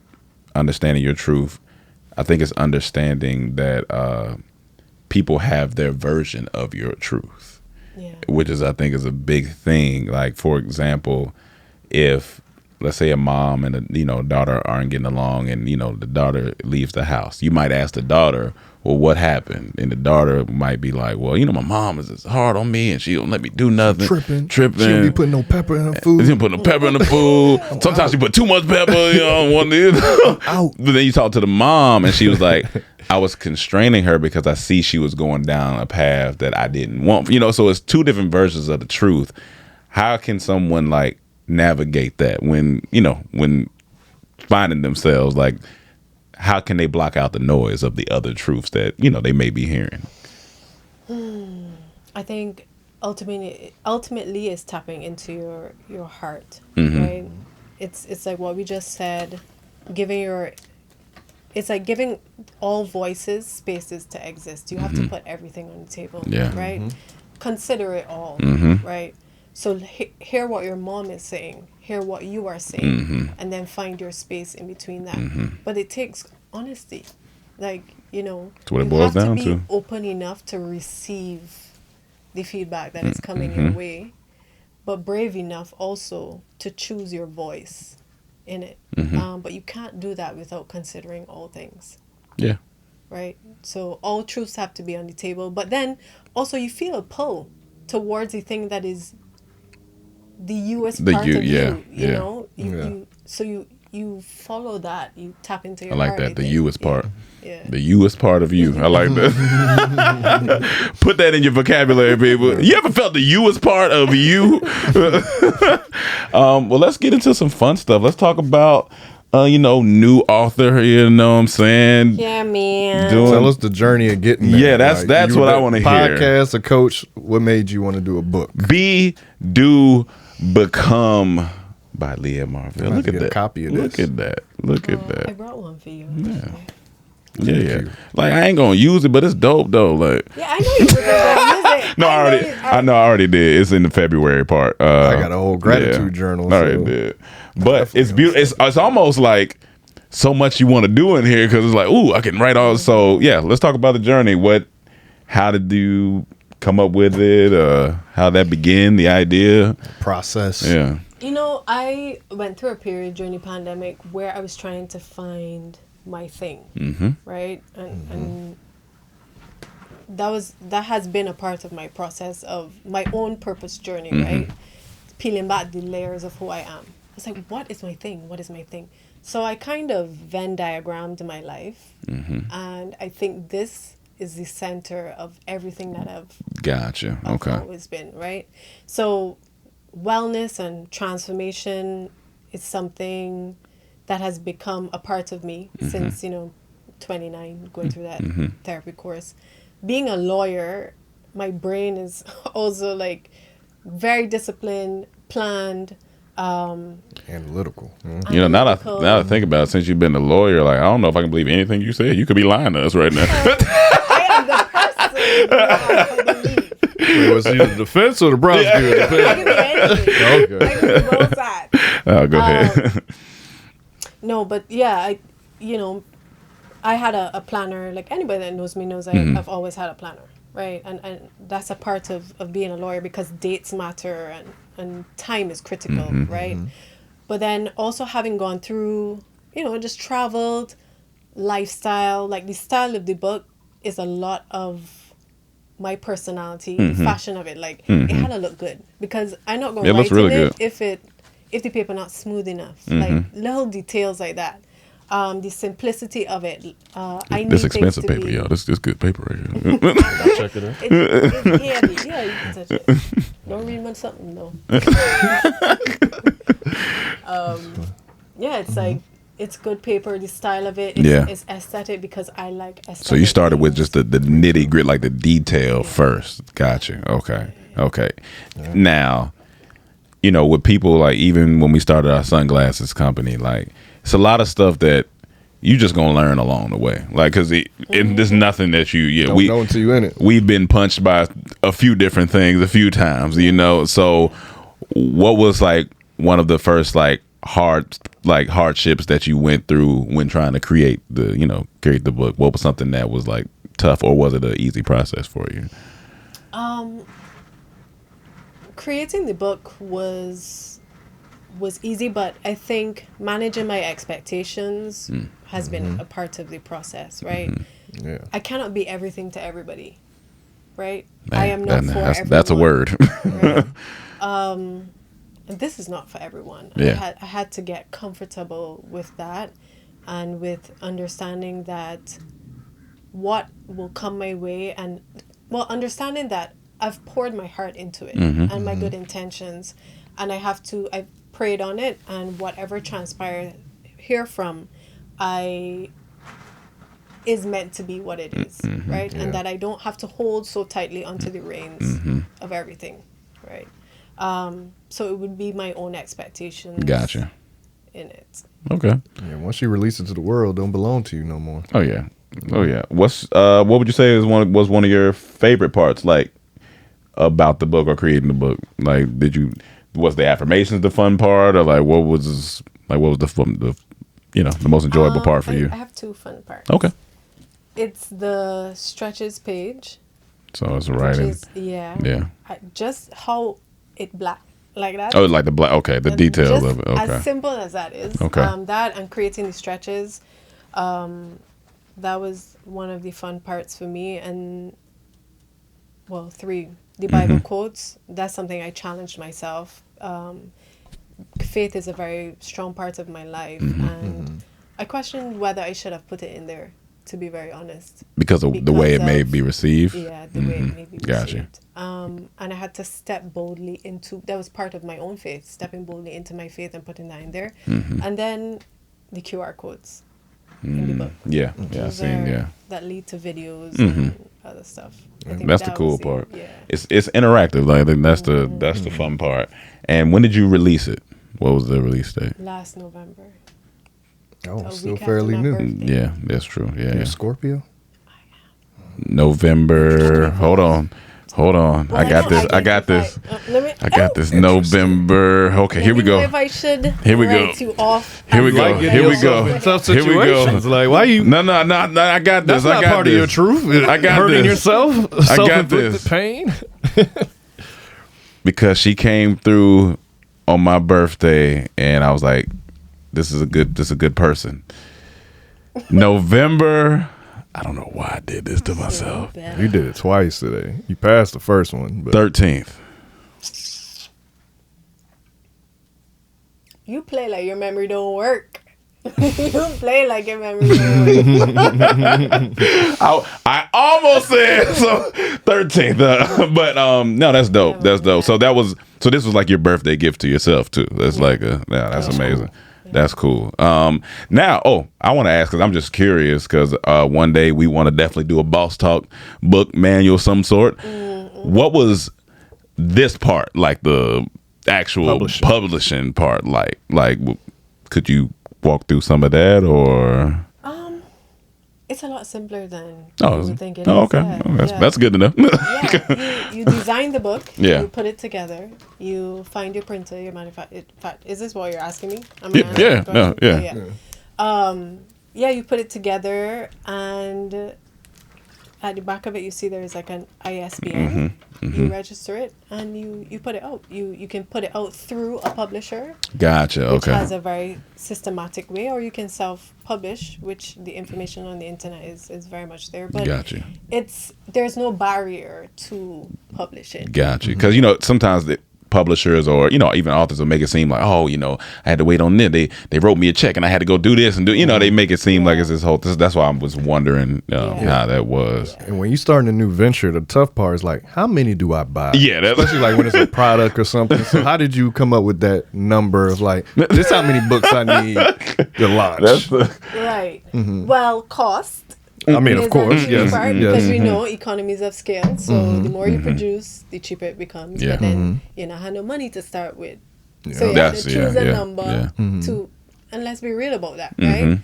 B: understanding your truth, I think it's understanding that people have their version of your truth, which is I think is a big thing. Like for example, if let's say a mom and a daughter aren't getting along, and the daughter leaves the house, you might ask the daughter, well, what happened? And the daughter might be like, well, my mom is just hard on me and she don't let me do nothing.
C: Tripping. She don't be putting no pepper in her food.
B: She don't put no pepper in the food. Sometimes she put too much pepper, out. But then you talk to the mom and she was like, I was constraining her because I see she was going down a path that I didn't want. So it's two different versions of the truth. How can someone like navigate that when finding themselves like, how can they block out the noise of the other truths that they may be hearing?
D: I think ultimately is tapping into your heart, right? It's like what we just said, it's like giving all voices spaces to exist. You have to put everything on the table, right? Consider it all, right? So hear what your mom is saying, hear what you are saying, and then find your space in between that. But it takes honesty. Like,
B: That's what it boils down to.
D: You have to be open enough to receive the feedback that is coming your way. but brave enough also to choose your voice in it. But you can't do that without considering all things.
B: Yeah.
D: Right? So all truths have to be on the table. But then also you feel a pull towards the thing that is the youest part of you. You know? You follow that. You tap into your
B: I like
D: heart,
B: that. The
D: think.
B: youest part.
D: Yeah.
B: The youest part of you. I like that. Put that in your vocabulary, people. You ever felt the youest part of you? Well, let's get into some fun stuff. Let's talk about, new author. You know what I'm saying?
D: Yeah, man.
C: Tell us the journey of getting there.
B: Yeah, that's
C: you
B: what
C: were
B: I
C: the
B: want to hear.
C: Podcast, a coach. What made you want to do a book?
B: Be, do, become by Leah Marville. Look at
C: get
B: that.
C: a copy of
B: Look
C: this.
B: at that. Look at that.
D: I brought one for you.
B: Yeah. Like, I ain't gonna use it, but it's dope though. Like,
D: Yeah, I know you were gonna use it.
B: no, I already did. It's in the February part.
C: I got a whole gratitude journal.
B: I already did. But it's beautiful. It's almost like so much you want to do in here because it's like, ooh, I can write all. So yeah, let's talk about the journey. How did you come up with it? How that began? The idea,
C: process.
B: Yeah.
D: You know, I went through a period during the pandemic where I was trying to find my thing, right? And that has been a part of my process of my own purpose journey, right? Peeling back the layers of who I am. It's like, what is my thing? What is my thing? So I kind of Venn diagrammed my life, and I think this is the center of everything that I've always been, right? So wellness and transformation is something that has become a part of me since 29, going through that therapy course. Being a lawyer, my brain is also like very disciplined, planned,
C: analytical.
B: Now that I think about it, since you've been a lawyer, like, I don't know if I can believe anything you said. You could be lying to us right now.
D: I am the person I believe.
C: Wait, was he the defense or the prosecutor?
D: I can be anything.
C: Okay.
D: I can be both sides.
B: Oh, go ahead.
D: No, but yeah, I had a planner. Like anybody that knows me knows I've always had a planner, right? And that's a part of being a lawyer because dates matter and time is critical, right? But then also having gone through, just traveled, lifestyle, like the style of the book is a lot of my personality, the fashion of it. Like it had to look good because I'm not going to write
B: really
D: it
B: good.
D: if the paper not smooth enough, like little details like that. The simplicity of it.
B: This expensive paper, y'all. This good paper right here.
C: I'll check it out.
D: It's heavy. Yeah, you can touch it. Don't read much something though. Yeah, it's like it's good paper. The style of it, it's aesthetic because I like aesthetic.
B: So you started with just the nitty grit, like the detail first. Gotcha. Okay. Yeah. Now, with people, like, even when we started our sunglasses company, like, it's a lot of stuff that you just gonna learn along the way, like, because there's nothing that you
C: don't know until you in it.
B: We've been punched by a few different things a few times, So what was like one of the first hardships that you went through when trying to create the book? What was something that was like tough, or was it an easy process for you?
D: Creating the book was easy, but I think managing my expectations has been a part of the process, right?
C: Yeah.
D: I cannot be everything to everybody, right?
B: Man,
D: I am not for everyone.
B: That's a word.
D: Right? And this is not for everyone.
B: Yeah.
D: I had to get comfortable with that and with understanding that what will come my way and, understanding that I've poured my heart into it and my good intentions, and I've prayed on it, and whatever transpires herefrom, is meant to be what it is, right? Yeah. And that I don't have to hold so tightly onto the reins of everything, right? So it would be my own expectations.
B: Gotcha.
D: In it.
B: Okay.
C: Yeah. Once you release it to the world, don't belong to you no more.
B: Oh yeah. What would you say was one of your favorite parts, like, about the book or creating the book? Like, was the affirmations the fun part, or like what was the most enjoyable part for you?
D: I have two fun parts.
B: Okay.
D: It's the stretches page.
B: So it's writing.
D: Yeah. Just how it like that.
B: Oh, like the black. Okay, the
D: And
B: detail
D: just
B: of it. Okay.
D: As simple as that is.
B: Okay.
D: That and creating the stretches, that was one of the fun parts for me. And, well, 3. The Bible quotes, that's something I challenged myself. Faith is a very strong part of my life. And I questioned whether I should have put it in there, to be very honest.
B: Because of the way it may be received?
D: Yeah, the way it may be
B: Gotcha.
D: received. And I had to step boldly into, that was part of my own faith, stepping boldly into my faith and putting that in there. And then the QR codes in the book.
B: Yeah, I've seen,
D: That lead to videos and other stuff. I think
B: That's the
D: that
B: cool
D: was
B: part.
D: Yeah.
B: It's interactive. Like, I think that's the fun part. And when did you release it? What was the release date?
D: Last November.
C: Oh,
D: A
C: still
D: week after
C: fairly
D: my
C: new.
D: birthday.
B: Yeah, that's true.
C: You're
B: Yeah.
C: a Scorpio?
B: November. Hold on.
D: Well,
B: I got this. I got this. I got this. November. Okay, here we
D: Let me know
B: go.
D: if I should
B: Here we go.
D: write you off.
B: Here we go.
C: Like getting
B: Here we
C: yourself
B: go.
C: in tough
B: Here we go.
C: situations. Like, why you?
B: No. I got this.
C: That's
B: I
C: not
B: got
C: part
B: this.
C: of your truth.
B: I got
C: Hurting
B: this.
C: yourself.
B: I got
C: Self-inflicted
B: this.
C: pain.
B: Because she came through on my birthday, and I was like, "This is a good person." November. I don't know why I did this to myself.
C: You did it twice today. You passed the first one, but
B: 13th.
D: You play like your memory don't work. You play like your memory don't work.
B: I almost said so 13th, but no, that's dope. That's dope. So this was like your birthday gift to yourself too. That's that's amazing.
C: cool.
B: That's cool. Now, I want to ask because I'm just curious because one day we want to definitely do a Boss Talk book manual of some sort. What was this part like? The actual publishing part, like could you walk through some of that or?
D: It's a lot simpler than
B: Oh,
D: you would think it
B: oh
D: is.
B: okay.
D: Yeah.
B: Oh,
D: Yeah.
B: that's good to know.
D: Yeah, you design the book.
B: Yeah.
D: You put it together. You find your printer. Your manufacturer. In fact, is this what you're asking me? Yeah. You put it together, and at the back of it, you see there is like an ISBN. You register it, and you put it out. You can put it out through a publisher.
B: Gotcha.
D: Which
B: Okay.
D: has a very systematic way, or you can self-publish, which the information on the internet is very much there. But
B: Gotcha.
D: there's no barrier to publishing.
B: Gotcha. Because sometimes the publishers or even authors will make it seem like, I had to wait on this. They wrote me a check and I had to go do this and do. They make it seem like it's this whole. That's why I was wondering how that was.
C: And when you start a new venture, the tough part is like, how many do I buy?
B: Yeah,
C: especially like when it's a product or something. So how did you come up with that number of like, this how many books I need to launch?
D: Right. Well, cost.
C: I mean,
D: is
C: of course,
D: a huge
C: yes,
D: part
C: yes.
D: because we know economies of scale. So the more you produce, the cheaper it becomes.
B: Yeah.
D: But then you have no money to start with. So you have
B: That's-
D: to choose a
B: yeah,
D: number
B: yeah.
D: to, and let's be real about that, right?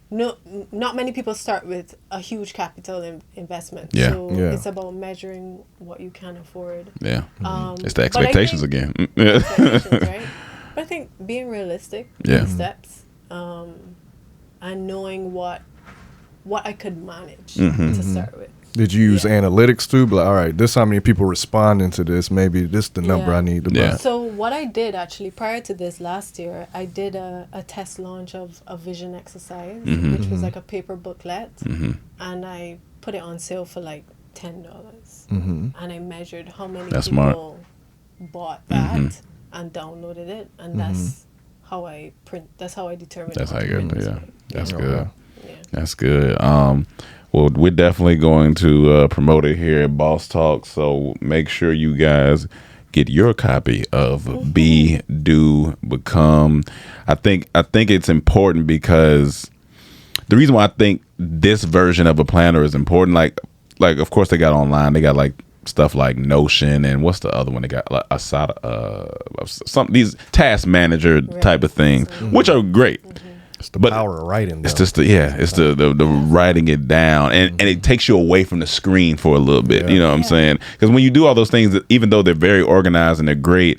D: No, not many people start with a huge capital investment.
B: Yeah.
D: So
C: Yeah.
D: it's about measuring what you can afford.
B: Yeah. It's the
D: but I
B: expectations
D: think-
B: again.
D: Expectations, right? But I think being realistic,
B: Yeah.
D: steps, and knowing what I could manage to start with.
C: Did you use analytics too? Like, all right, this how many people responding to this. Maybe this the number
D: Yeah.
C: I need to buy.
B: Yeah.
D: So what I did actually prior to this last year, I did a test launch of a vision exercise, which was like a paper booklet, and I put it on sale for like $10, and I measured how many
B: That's
D: people
B: smart.
D: bought that and downloaded it, and that's how I print. That's how I determined.
B: That's how
D: to
B: you
D: print
B: get.
D: this
B: Yeah.
D: way.
B: That's
C: Yeah.
B: good.
D: Yeah.
B: That's good. Well, we're definitely going to promote it here at Boss Talk. So make sure you guys get your copy of Be, Do, Become. I think it's important because the reason why I think this version of a planner is important, like of course they got online, they got like stuff like Notion and what's the other one they got, like Asada, some these task manager type of things, which are great.
C: It's the
B: But
C: power of writing.
B: It's
C: though.
B: just it's the writing it down, and it takes you away from the screen for a little bit. You know what I'm saying? Because when you do all those things, even though they're very organized and they're great,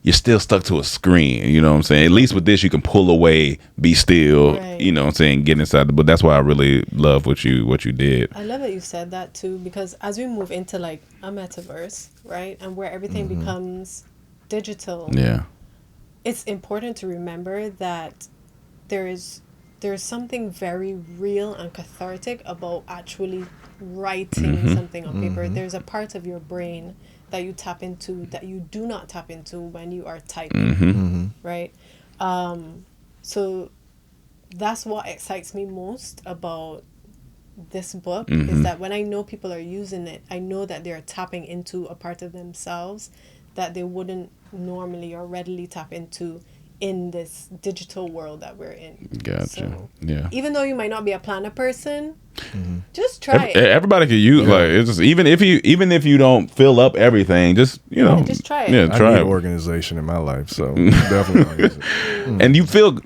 B: you're still stuck to a screen. You know what I'm saying? At least with this, you can pull away, be still.
D: Right.
B: You know what I'm saying? Get inside the book. That's why I really love what you did.
D: I love that you said that too, because as we move into like a metaverse, right, and where everything becomes digital,
B: Yeah.
D: it's important to remember that there's something very real and cathartic about actually writing something on paper. There's a part of your brain that you tap into that you do not tap into when you are typing, right? So that's what excites me most about this book, is that when I know people are using it, I know that they're tapping into a part of themselves that they wouldn't normally or readily tap into in this digital world that we're in.
B: Gotcha.
D: So,
B: yeah.
D: even though you might not be a planner person, just try it.
B: Everybody can use like it's just even if you don't fill up everything, just
D: just try it.
B: Yeah,
C: I
B: try
C: need
B: it.
C: organization in my life, so definitely.
B: And you feel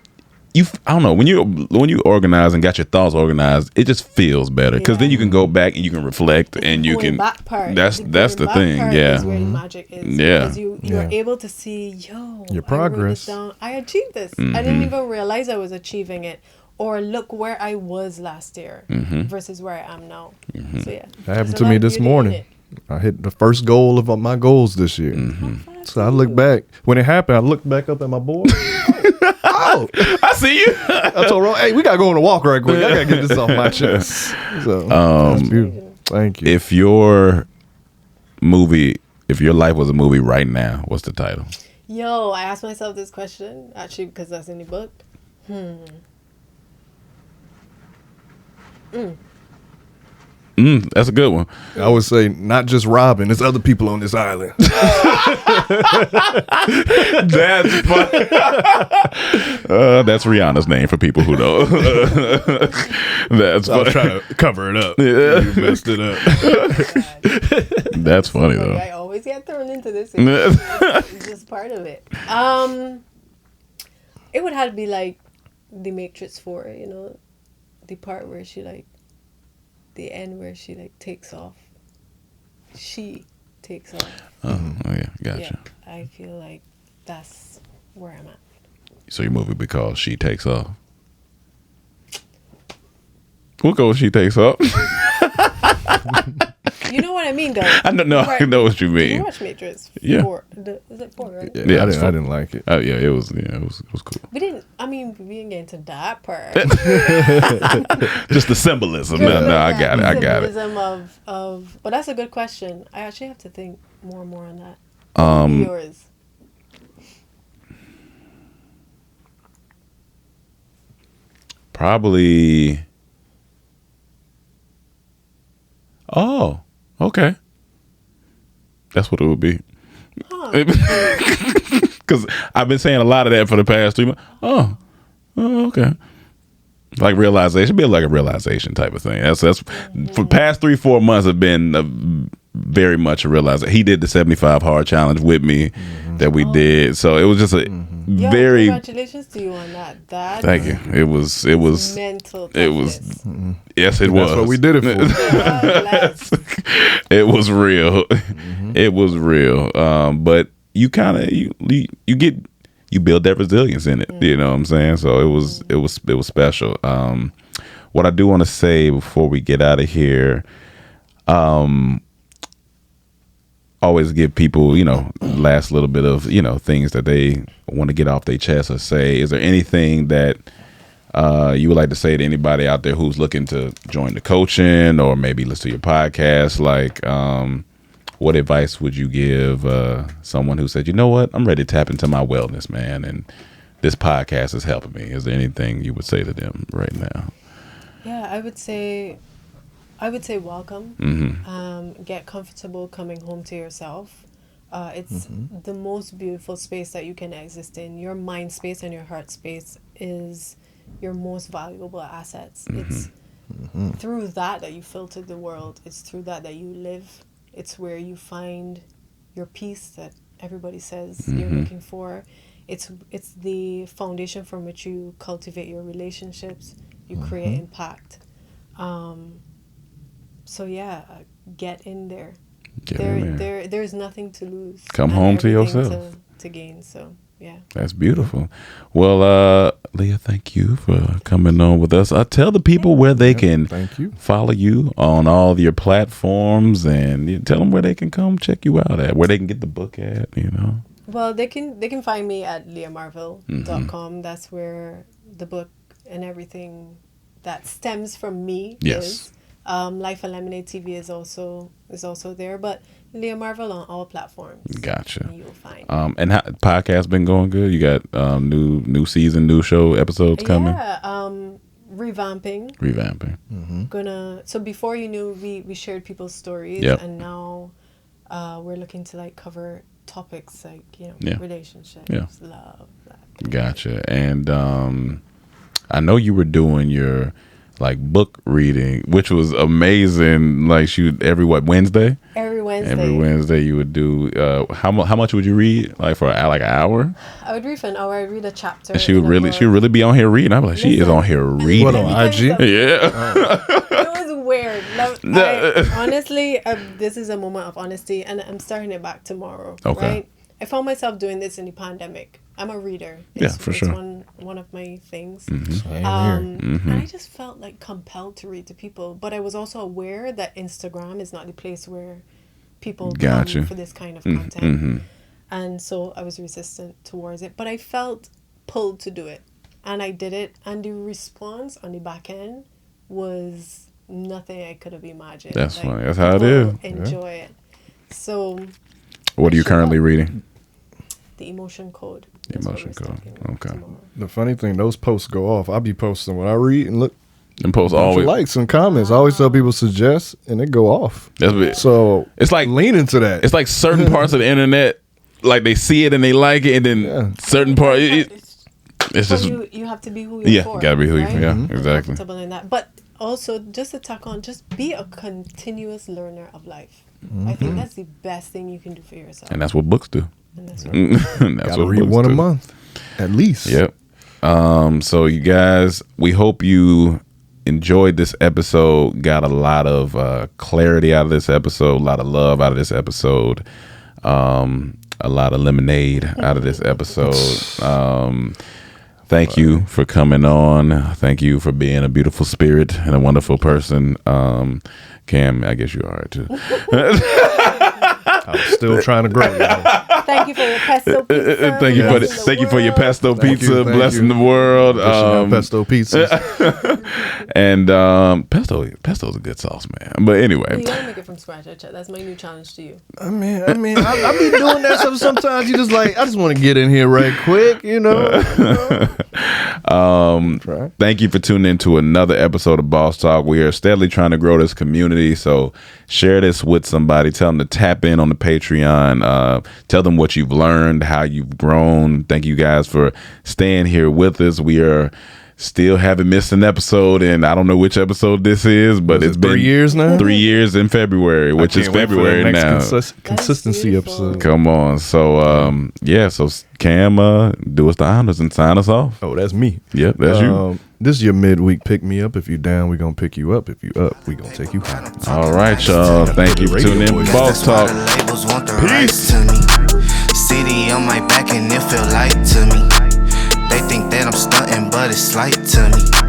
B: I don't know, when you organize and got your thoughts organized, it just feels better because then you can go back and you can reflect and you
D: Going
B: can.
D: back part.
B: That's the thing.
D: Part
B: Yeah.
D: is where the magic is.
B: Yeah.
D: Because you're able to see,
C: Your
D: I wrote
C: progress.
D: this down. I achieved this. I didn't even realize I was achieving it. Or look where I was last year versus where I am now. So yeah.
C: That happened
D: There's
C: to
D: a
C: me
D: lot of
C: this
D: beauty in
C: morning.
D: it.
C: I hit the first goal of my goals this year. So I look back. When it happened, I looked back up at my board. Oh,
B: I see you.
C: I told Ron, hey, we got to go on a walk right quick. I got to get this off my chest. So that's beautiful. Thank you.
B: If your life was a movie right now, what's the title?
D: Yo, I asked myself this question, actually, because that's in the book.
B: That's a good one.
C: I would say not just Robin, there's other people on this island.
B: That's funny. That's Rihanna's name for people who don't. That's
C: I was
B: funny.
C: trying to cover it up.
B: Yeah.
C: You messed it up.
B: That's funny though.
D: I always get thrown into this. It's just part of it. It would have to be like The Matrix 4, the part where she the end where she takes off. She takes off.
B: Oh yeah, gotcha.
D: Yeah, I feel like that's where I'm at.
B: So your movie be called She Takes Off. We'll go with She Takes Off.
D: You know what I mean, though.
B: I know what you
D: Did
B: mean.
D: you watch Matrix?
B: Yeah.
D: 4? Is it 4, right?
C: Yeah, I didn't like it.
B: Oh yeah, it was cool.
D: We didn't get into that part.
B: Just the symbolism. No, I got it.
D: Symbolism of, but that's a good question. I actually have to think more and more on that. Yours.
B: Probably. Oh, okay. That's what it would be. Because I've been saying a lot of that for the past 3 months. Oh, okay. Like realization, be like a realization type of thing. That's for the past 3-4 months have been very much a realization. He did the 75 hard challenge with me that we did, so it was just a very.
D: Congratulations to you on that.
B: Thank you. It was
D: mental.
B: It was. Yes, it was.
C: That's what we did it for.
B: It was real. It was real. But you kind of you build that resilience in it. You know what I'm saying? So it was special. What I do want to say before we get out of here, always give people, last little bit of, things that they want to get off their chest or say. Is there anything that you would like to say to anybody out there who's looking to join the coaching or maybe listen to your podcast? Like, what advice would you give someone who said, you know what, I'm ready to tap into my wellness, man, and this podcast is helping me? Is there anything you would say to them right now?
D: Yeah, I would say welcome. Get comfortable coming home to yourself. It's the most beautiful space that you can exist in. Your mind space and your heart space is your most valuable assets. It's through that you filter the world. It's through that you live. It's where you find your peace that everybody says you're looking for. It's the foundation from which you cultivate your relationships. You create impact. So yeah, get in there. There's nothing to lose.
B: Come
D: and
B: home to
D: everything
B: yourself.
D: To gain. So yeah.
B: That's beautiful. Well, Leah, thank you for coming on with us. Tell the people where they can follow you on all of your platforms, and you tell them where they can come check you out at, where they can get the book at.
D: Well, they can find me at leahmarville.com. That's where the book and everything that stems from me is. Life of Lemonade TV is also there, but Leah Marville on all platforms.
B: Gotcha.
D: You'll find.
B: And how podcast been going good? You got new season, new show episodes coming?
D: Yeah, revamping. So before you knew, we shared people's stories, and now we're looking to like cover topics like relationships, love. That.
B: Gotcha. And I know you were doing your like book reading, which was amazing. Like every Wednesday.
D: Every Wednesday.
B: Every Wednesday you would do. How much would you read? Like for like an hour?
D: I would read for an hour. I'd read a chapter.
B: And she would really be on here reading. I'm like, she is on here reading.
C: What, on IG?
B: Yeah.
D: It was weird. Honestly, this is a moment of honesty, and I'm starting it back tomorrow.
B: Okay.
D: Right? I found myself doing this in the pandemic. I'm a reader.
B: For sure.
D: It's one of my things.
C: Mm-hmm.
D: And I just felt like compelled to read to people, but I was also aware that Instagram is not the place where people come for this kind of content. And so I was resistant towards it, but I felt pulled to do it, and I did it, and the response on the back end was nothing I could have imagined.
B: That's funny. That's how it is.
D: Enjoy it. So
B: what are you currently reading?
D: The Emotion Code.
B: The Emotion Code. Okay.
D: Tomorrow.
C: The funny thing, those posts go off. I'll be posting what I read and look.
B: And posts always
C: likes and comments. I always tell people suggest, and it go off.
B: That's it.
C: So
B: it's like
C: lean into that.
B: It's like certain parts of the internet, like they see it and they like it, and then certain part. It's just
D: you have to be who you're for.
B: Gotta be who
D: right?
B: you. Yeah, exactly.
D: Comfortable in that, but also just to tack on, just be a continuous learner of life. I think that's the best thing you can do for yourself.
B: And that's what books do.
D: And that's
C: Gotta read one a month, at least.
B: Yep. So you guys, we hope you enjoyed this episode. Got a lot of clarity out of this episode. A lot of love out of this episode. A lot of lemonade out of this episode. Thank you for coming on. Thank you for being a beautiful spirit and a wonderful person. Cam, I guess you are too.
C: I'm still trying to grow.
D: Thank you for your pesto pizza.
B: Thank you for your pesto pizza. Blessing the world.
C: Pesto pizzas.
B: And pesto is a good sauce, man. But anyway,
D: You gotta make it from scratch. That's my new challenge to you.
C: I mean, I be doing that stuff sometimes. You just like, I just want to get in here right quick, you know.
B: Thank you for tuning in to another episode of Boss Talk. We are steadily trying to grow this community, so share this with somebody. Tell them to tap in on the Patreon. Tell them what you've learned, how you've grown. Thank you guys for staying here with us. We are still haven't missed an episode, and I don't know which episode this is, but it's been
C: 3 years now.
B: 3 years in February, which is February now.
C: Consistency episode.
B: Come on, so so Cam, do us the honors and sign us off.
C: Oh, that's me.
B: Yep, that's you.
C: This is your midweek pick me up. If you down, we gonna pick you up. If you up, we gonna take you home.
B: All right, y'all. Thank you for tuning in. Boss Talk. Peace.
A: City on my back and it feel light to me. They think that I'm stunting, but it's light to me.